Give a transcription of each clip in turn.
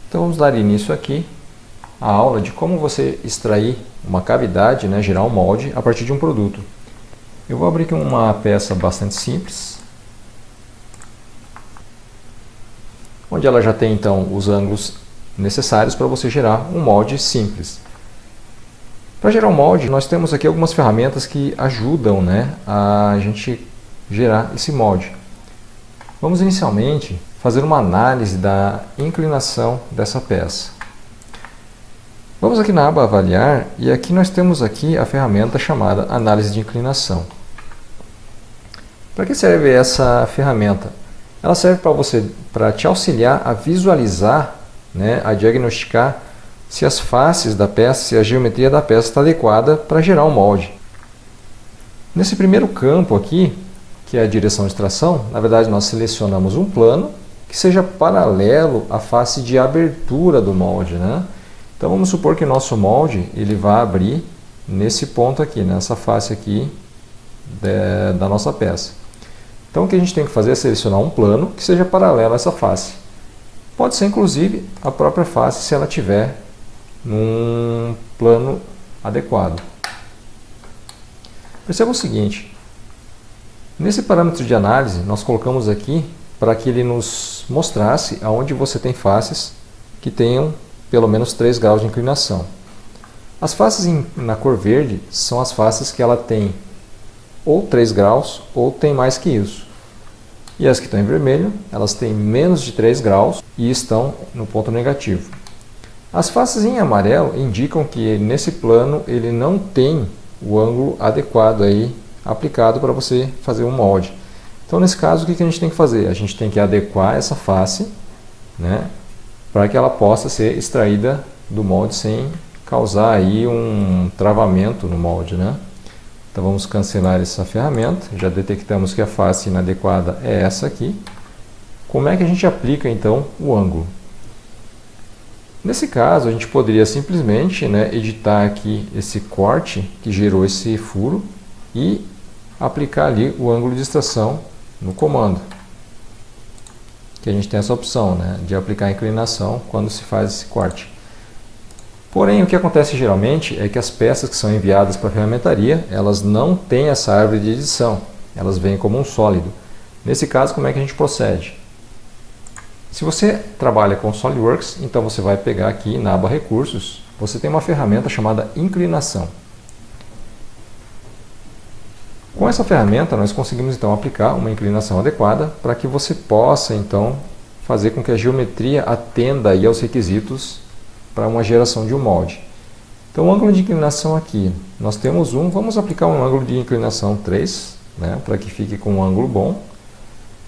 Então vamos dar início aqui à aula de como você extrair uma cavidade, né, gerar um molde a partir de um produto. Eu vou abrir aqui uma peça bastante simples, onde ela já tem então os ângulos necessários para você gerar um molde simples. Para gerar um molde, nós temos aqui algumas ferramentas que ajudam, né, a gente gerar esse molde. Vamos inicialmente fazer uma análise da inclinação dessa peça. Vamos aqui na aba avaliar e aqui nós temos aqui a ferramenta chamada análise de inclinação. Para que serve essa ferramenta? Ela serve para te auxiliar a visualizar, né, a diagnosticar se as faces da peça, se a geometria da peça está adequada para gerar um molde. Nesse primeiro campo aqui, que é a direção de extração, na verdade nós selecionamos um plano que seja paralelo à face de abertura do molde, né? Então vamos supor que o nosso molde ele vai abrir nesse ponto aqui, nessa face aqui da nossa peça. Então o que a gente tem que fazer é selecionar um plano que seja paralelo a essa face. Pode ser inclusive a própria face se ela tiver num plano adequado. Perceba o seguinte, nesse parâmetro de análise nós colocamos aqui para que ele nos mostrasse aonde você tem faces que tenham pelo menos 3 graus de inclinação. As faces na cor verde são as faces que ela tem ou 3 graus ou tem mais que isso. E as que estão em vermelho, elas têm menos de 3 graus e estão no ponto negativo. As faces em amarelo indicam que nesse plano ele não tem o ângulo adequado aí aplicado para você fazer um molde. Então nesse caso o que a gente tem que fazer? A gente tem que adequar essa face, né, para que ela possa ser extraída do molde sem causar aí um travamento no molde, né? Então vamos cancelar essa ferramenta, já detectamos que a face inadequada é essa aqui. Como é que a gente aplica então o ângulo? Nesse caso a gente poderia simplesmente, né, editar aqui esse corte que gerou esse furo e aplicar ali o ângulo de extração no comando. Que a gente tem essa opção, né, de aplicar a inclinação quando se faz esse corte. Porém, o que acontece geralmente é que as peças que são enviadas para a ferramentaria, elas não têm essa árvore de edição, elas vêm como um sólido. Nesse caso, como é que a gente procede? Se você trabalha com SolidWorks, então você vai pegar aqui na aba Recursos, você tem uma ferramenta chamada Inclinação. Com essa ferramenta, nós conseguimos então aplicar uma inclinação adequada para que você possa então fazer com que a geometria atenda aí aos requisitos para uma geração de um molde. Então o ângulo de inclinação aqui, nós temos vamos aplicar um ângulo de inclinação 3, né, para que fique com um ângulo bom.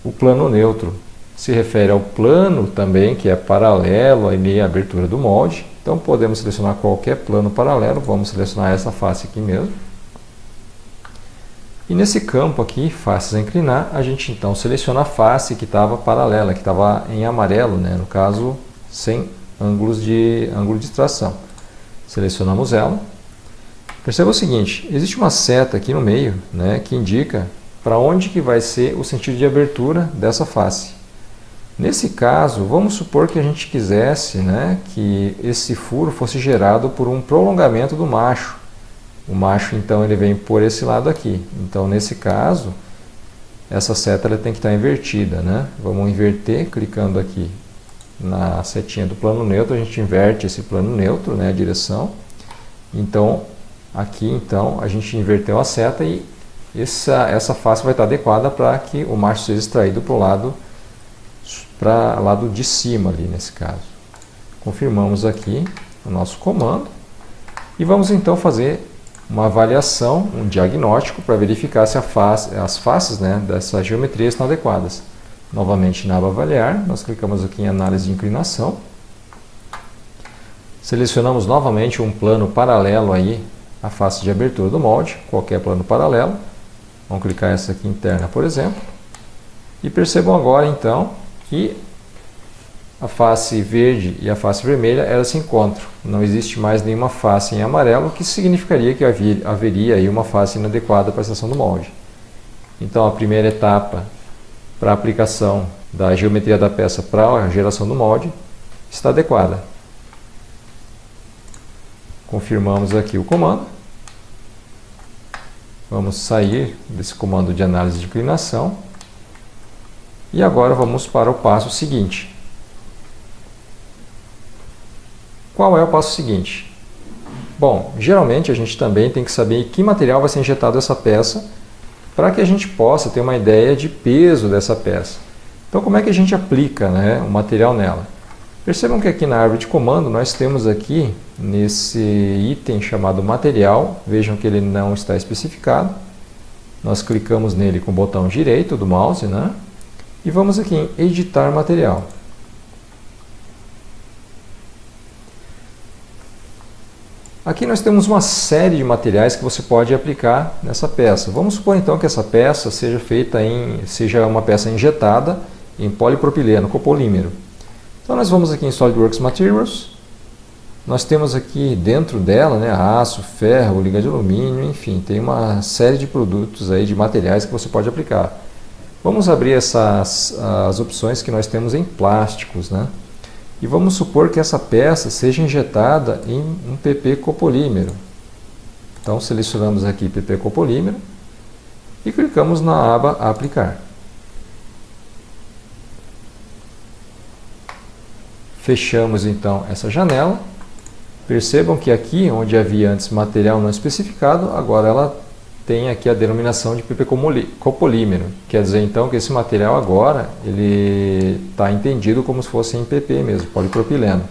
O plano neutro se refere ao plano também que é paralelo ali à abertura do molde. Então podemos selecionar qualquer plano paralelo, vamos selecionar essa face aqui mesmo. E nesse campo aqui, faces a inclinar, a gente então seleciona a face que estava paralela, que estava em amarelo, né, no caso sem ângulo de extração. Selecionamos ela. Perceba o seguinte, existe uma seta aqui no meio, né, que indica para onde que vai ser o sentido de abertura dessa face. Nesse caso, vamos supor que a gente quisesse, né, que esse furo fosse gerado por um prolongamento do macho. O macho então ele vem por esse lado aqui. Então nesse caso, essa seta ela tem que estar invertida, né? Vamos inverter clicando aqui na setinha do plano neutro, a gente inverte esse plano neutro, né, a direção. Então aqui então a gente inverteu a seta e essa face vai estar adequada para que o macho seja extraído para o lado de cima ali nesse caso. Confirmamos aqui o nosso comando e vamos então fazer uma avaliação, um diagnóstico para verificar se as faces, né, dessa geometria estão adequadas. Novamente na aba avaliar, nós clicamos aqui em análise de inclinação. Selecionamos novamente um plano paralelo aí à face de abertura do molde, qualquer plano paralelo. Vamos clicar essa aqui interna, por exemplo. E percebam agora então que a face verde e a face vermelha elas se encontram. Não existe mais nenhuma face em amarelo, o que significaria que haveria aí uma face inadequada para a extração do molde. Então a primeira etapa para a aplicação da geometria da peça para a geração do molde está adequada. Confirmamos aqui o comando. Vamos sair desse comando de análise de inclinação. E agora vamos para o passo seguinte. Qual é o passo seguinte? Bom, geralmente a gente também tem que saber que material vai ser injetado essa peça para que a gente possa ter uma ideia de peso dessa peça. Então, como é que a gente aplica, né, o material nela? Percebam que aqui na árvore de comando nós temos aqui, nesse item chamado material, vejam que ele não está especificado. Nós clicamos nele com o botão direito do mouse, né? E vamos aqui em editar material. Aqui nós temos uma série de materiais que você pode aplicar nessa peça. Vamos supor então que essa peça seja uma peça injetada em polipropileno copolímero. Então nós vamos aqui em SolidWorks Materials. Nós temos aqui dentro dela, né, aço, ferro, liga de alumínio, enfim, tem uma série de produtos aí, de materiais que você pode aplicar. Vamos abrir as opções que nós temos em plásticos, né? E vamos supor que essa peça seja injetada em um PP copolímero. Então selecionamos aqui PP copolímero e clicamos na aba Aplicar. Fechamos então essa janela. Percebam que aqui, onde havia antes material não especificado, agora ela tem aqui a denominação de PP copolímero. Quer dizer então que esse material agora ele está entendido como se fosse em PP mesmo, polipropileno.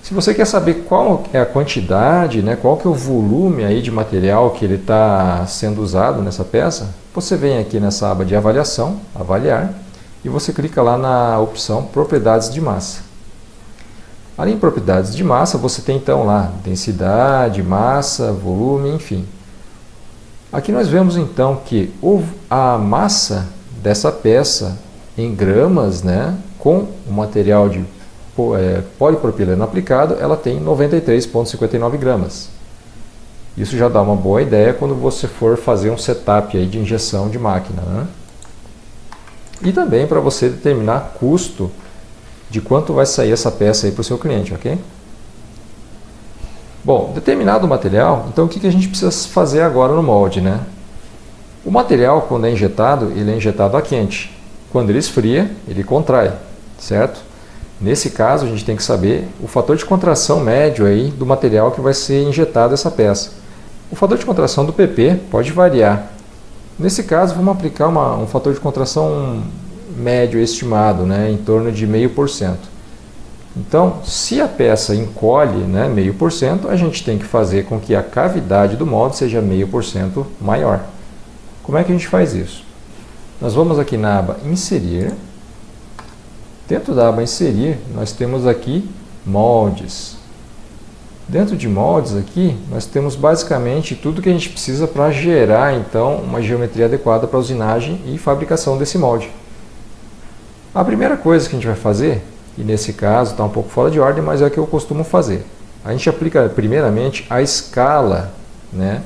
Se você quer saber qual é a quantidade, né, qual que é o volume aí de material que ele está sendo usado nessa peça, você vem aqui nessa aba de avaliação, avaliar, e você clica lá na opção propriedades de massa. Ali em propriedades de massa você tem então lá densidade, massa, volume, enfim. Aqui nós vemos então que a massa dessa peça em gramas, né, com o material de polipropileno aplicado, ela tem 93,59 gramas. Isso já dá uma boa ideia quando você for fazer um setup aí de injeção de máquina, né? E também para você determinar custo de quanto vai sair essa peça aí para o seu cliente, ok? Bom, determinado o material, então o que a gente precisa fazer agora no molde, né? O material, quando é injetado, ele é injetado a quente. Quando ele esfria, ele contrai, certo? Nesse caso, a gente tem que saber o fator de contração médio aí do material que vai ser injetado essa peça. O fator de contração do PP pode variar. Nesse caso, vamos aplicar um fator de contração médio estimado, né, em torno de 0,5%. Então, se a peça encolhe, né, 0,5%, a gente tem que fazer com que a cavidade do molde seja 0,5% maior. Como é que a gente faz isso? Nós vamos aqui na aba Inserir. Dentro da aba Inserir, nós temos aqui Moldes. Dentro de moldes aqui, nós temos basicamente tudo que a gente precisa para gerar então uma geometria adequada para a usinagem e fabricação desse molde. A primeira coisa que a gente vai fazer, e nesse caso está um pouco fora de ordem, mas é o que eu costumo fazer. A gente aplica primeiramente a escala, né,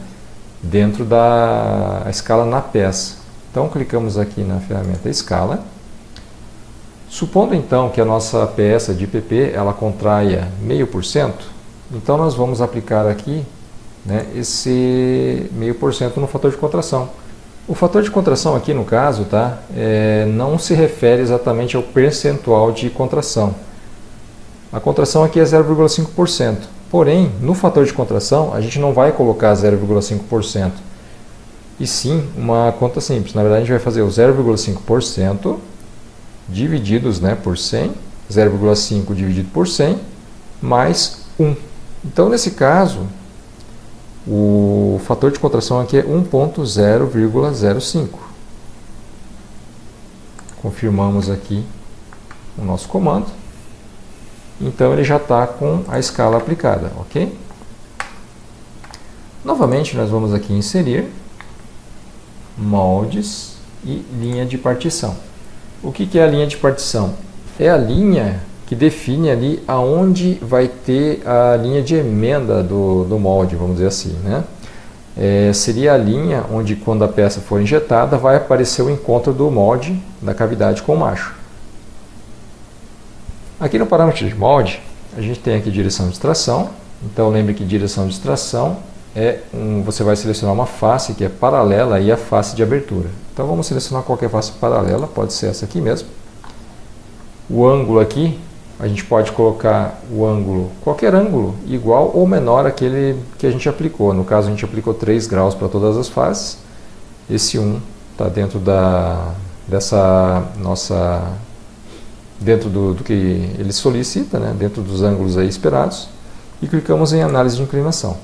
dentro da escala na peça. Então clicamos aqui na ferramenta Escala. Supondo então que a nossa peça de PP ela contraia 0,5%, então nós vamos aplicar aqui, né, esse 0,5% no fator de contração. O fator de contração aqui no caso, tá, não se refere exatamente ao percentual de contração. A contração aqui é 0,5%. Porém, no fator de contração a gente não vai colocar 0,5%. E sim uma conta simples. Na verdade a gente vai fazer o 0,5% divididos, né, por 100, 0,5 dividido por 100 mais 1. Então, nesse caso, o fator de contração aqui é 1,0,05. Confirmamos aqui o nosso comando. Então, ele já está com a escala aplicada, ok? Novamente, nós vamos aqui em Inserir, Moldes e Linha de Partição. O que é a linha de partição? É a linha que define ali aonde vai ter a linha de emenda do molde, vamos dizer assim, né? Seria a linha onde, quando a peça for injetada, vai aparecer o encontro do molde da cavidade com o macho. Aqui no parâmetro de molde, a gente tem aqui direção de extração. Então lembre que direção de extração você vai selecionar uma face que é paralela aí à face de abertura. Então vamos selecionar qualquer face paralela, pode ser essa aqui mesmo. O ângulo aqui, a gente pode colocar o ângulo, qualquer ângulo, igual ou menor àquele que a gente aplicou. No caso, a gente aplicou 3 graus para todas as faces. Esse 1 está dentro dentro do que ele solicita, né? Dentro dos ângulos aí esperados. E clicamos em análise de inclinação.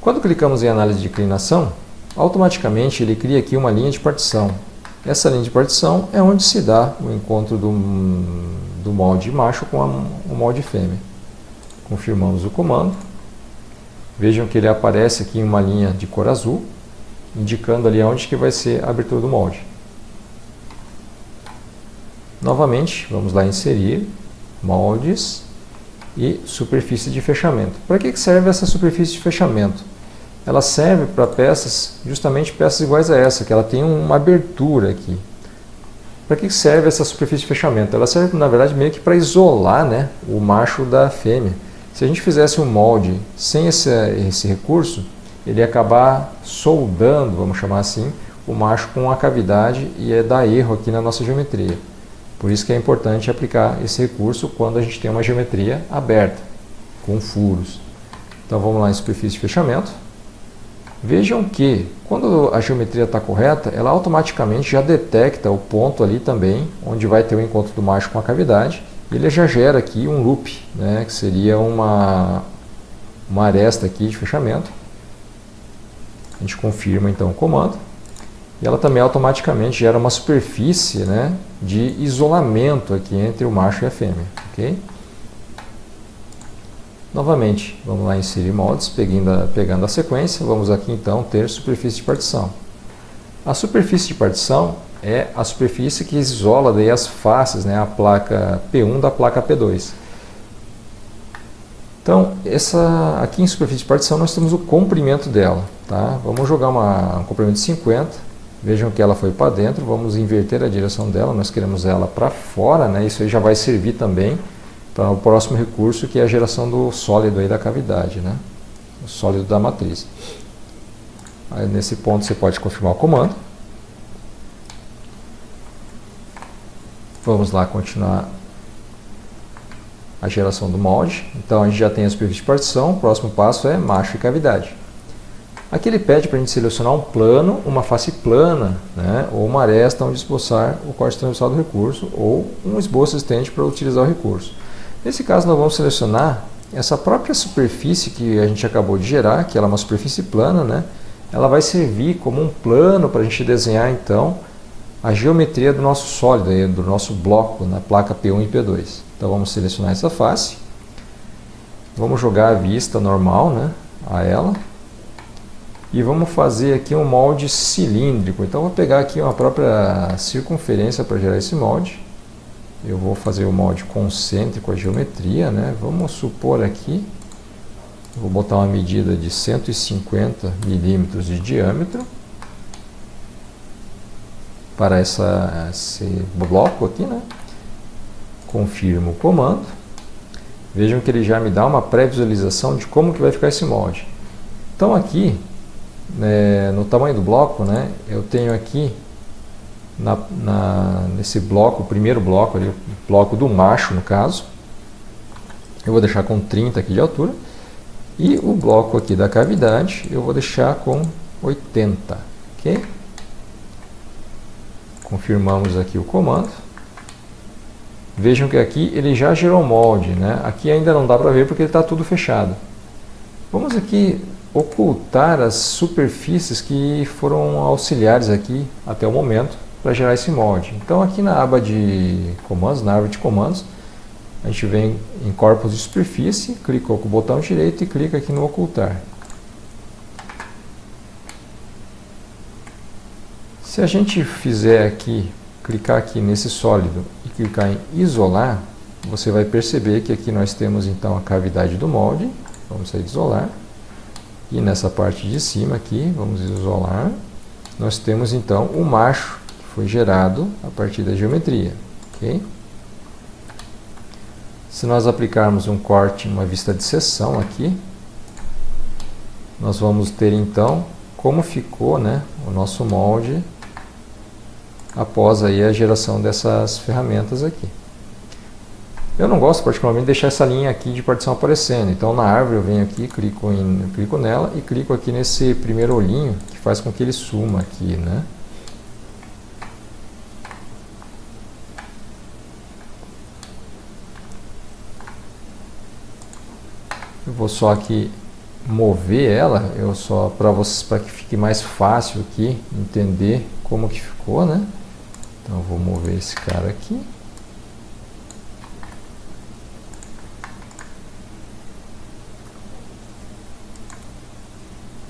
Quando clicamos em análise de inclinação, automaticamente ele cria aqui uma linha de partição. Essa linha de partição é onde se dá o encontro do molde macho com o molde fêmea. Confirmamos o comando. Vejam que ele aparece aqui em uma linha de cor azul, indicando ali onde que vai ser a abertura do molde. Novamente, vamos lá inserir moldes e superfície de fechamento. Para que serve essa superfície de fechamento? Ela serve para peças, justamente peças iguais a essa, que ela tem uma abertura aqui. Para que serve essa superfície de fechamento? Ela serve, na verdade, meio que para isolar, né, o macho da fêmea. Se a gente fizesse um molde sem esse recurso, ele ia acabar soldando, vamos chamar assim, o macho com a cavidade e ia dar erro aqui na nossa geometria. Por isso que é importante aplicar esse recurso quando a gente tem uma geometria aberta, com furos. Então vamos lá em superfície de fechamento. Vejam que quando a geometria está correta, ela automaticamente já detecta o ponto ali também, onde vai ter o encontro do macho com a cavidade. E ele já gera aqui um loop, né, que seria uma aresta aqui de fechamento. A gente confirma então o comando. E ela também automaticamente gera uma superfície, né, de isolamento aqui entre o macho e a fêmea. Okay? Novamente, vamos lá inserir moldes, pegando a sequência, vamos aqui então ter superfície de partição. A superfície de partição é a superfície que isola daí as faces, né, a placa P1 da placa P2. Então, aqui em superfície de partição nós temos o comprimento dela. Tá? Vamos jogar um comprimento de 50, vejam que ela foi para dentro, vamos inverter a direção dela, nós queremos ela para fora, né? Isso aí já vai servir também para o próximo recurso, que é a geração do sólido aí da cavidade, né? O sólido da matriz. Aí, nesse ponto você pode confirmar o comando. Vamos lá continuar a geração do molde. Então a gente já tem a superfície de partição, o próximo passo é macho e cavidade. Aqui ele pede para a gente selecionar um plano, uma face plana, né? Ou uma aresta onde esboçar o corte transversal do recurso, ou um esboço existente para utilizar o recurso. Nesse caso, nós vamos selecionar essa própria superfície que a gente acabou de gerar, que ela é uma superfície plana, né? Ela vai servir como um plano para a gente desenhar, então, a geometria do nosso sólido, do nosso bloco na placa P1 e P2. Então, vamos selecionar essa face. Vamos jogar a vista normal, né, a ela. E vamos fazer aqui um molde cilíndrico. Então, vou pegar aqui uma própria circunferência para gerar esse molde. Eu vou fazer o molde concêntrico, a geometria, né? Vamos supor aqui, vou botar uma medida de 150 milímetros de diâmetro para esse bloco aqui, né? Confirmo o comando. Vejam que ele já me dá uma pré-visualização de como que vai ficar esse molde. Então aqui, no tamanho do bloco, né? Eu tenho aqui nesse bloco, o primeiro bloco, ali, o bloco do macho no caso, eu vou deixar com 30 aqui de altura, e o bloco aqui da cavidade eu vou deixar com 80, ok? Confirmamos aqui o comando. Vejam que aqui ele já gerou o molde, né? Aqui ainda não dá para ver porque ele está tudo fechado. Vamos aqui ocultar as superfícies que foram auxiliares aqui até o momento para gerar esse molde. Então aqui na aba de comandos, na árvore de comandos, a gente vem em corpos de superfície, clicou com o botão direito e clica aqui no ocultar. Se a gente fizer aqui, clicar aqui nesse sólido e clicar em isolar, você vai perceber que aqui nós temos então a cavidade do molde. Vamos a isolar. E nessa parte de cima aqui, vamos isolar, nós temos então o macho, foi gerado a partir da geometria. ok? Se nós aplicarmos um corte em uma vista de seção aqui, nós vamos ter então como ficou, né, o nosso molde após aí a geração dessas ferramentas aqui. Eu não gosto particularmente de deixar essa linha aqui de partição aparecendo, então na árvore eu venho aqui, clico nela e clico aqui nesse primeiro olhinho que faz com que ele suma aqui, né? Eu vou só aqui mover ela, para que fique mais fácil aqui entender como que ficou, né? Então eu vou mover esse cara aqui.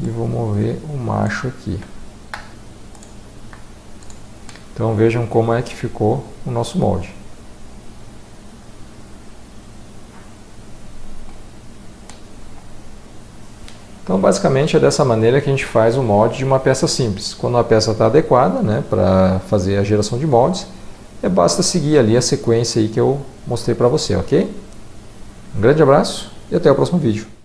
E vou mover o macho aqui. Então vejam como é que ficou o nosso molde. Então basicamente é dessa maneira que a gente faz o molde de uma peça simples. Quando a peça está adequada, né, para fazer a geração de moldes, basta seguir ali a sequência aí que eu mostrei para você, ok? Um grande abraço e até o próximo vídeo.